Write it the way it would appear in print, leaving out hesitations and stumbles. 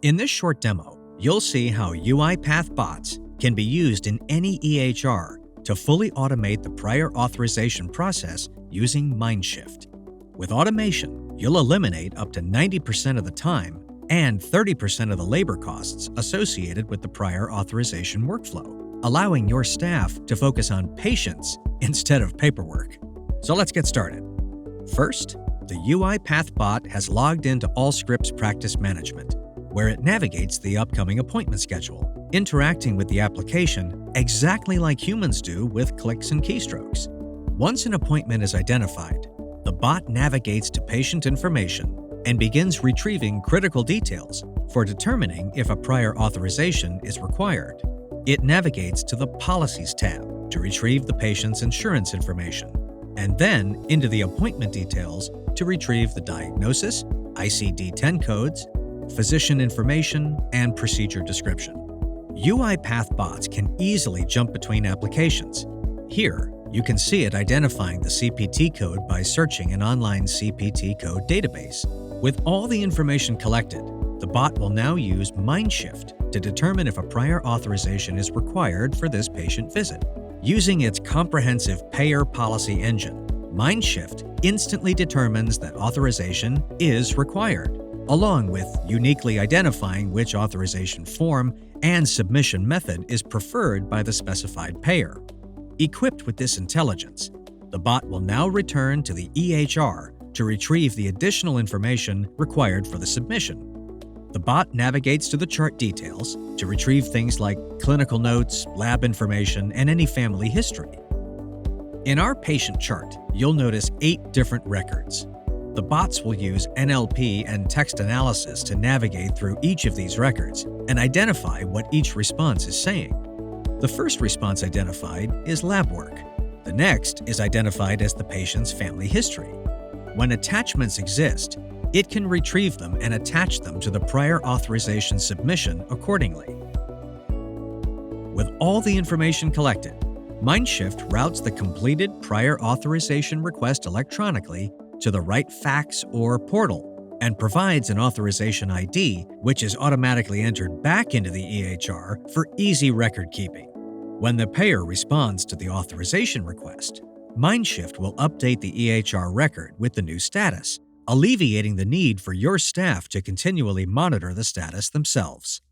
In this short demo, you'll see how UiPath bots can be used in any EHR to fully automate the prior authorization process using Myndshft. With automation, you'll eliminate up to 90% of the time and 30% of the labor costs associated with the prior authorization workflow, allowing your staff to focus on patients instead of paperwork. So let's get started. First, the UiPath bot has logged into Allscripts Practice Management, where it navigates the upcoming appointment schedule, interacting with the application exactly like humans do with clicks and keystrokes. Once an appointment is identified, the bot navigates to patient information and begins retrieving critical details for determining if a prior authorization is required. It navigates to the Policies tab to retrieve the patient's insurance information, and then into the appointment details to retrieve the diagnosis, ICD-10 codes, physician information, and procedure description. UiPath bots can easily jump between applications. Here, you can see it identifying the CPT code by searching an online CPT code database. With all the information collected, the bot will now use Myndshft to determine if a prior authorization is required for this patient visit. Using its comprehensive payer policy engine, Myndshft instantly determines that authorization is required, along with uniquely identifying which authorization form and submission method is preferred by the specified payer. Equipped with this intelligence, the bot will now return to the EHR to retrieve the additional information required for the submission. The bot navigates to the chart details to retrieve things like clinical notes, lab information, and any family history. In our patient chart, you'll notice 8 different records. The bots will use NLP and text analysis to navigate through each of these records and identify what each response is saying. The first response identified is lab work. The next is identified as the patient's family history. When attachments exist, it can retrieve them and attach them to the prior authorization submission accordingly. With all the information collected, Myndshft routes the completed prior authorization request electronically to the right fax or portal and provides an authorization ID, which is automatically entered back into the EHR for easy record keeping. When the payer responds to the authorization request, Myndshft will update the EHR record with the new status, alleviating the need for your staff to continually monitor the status themselves.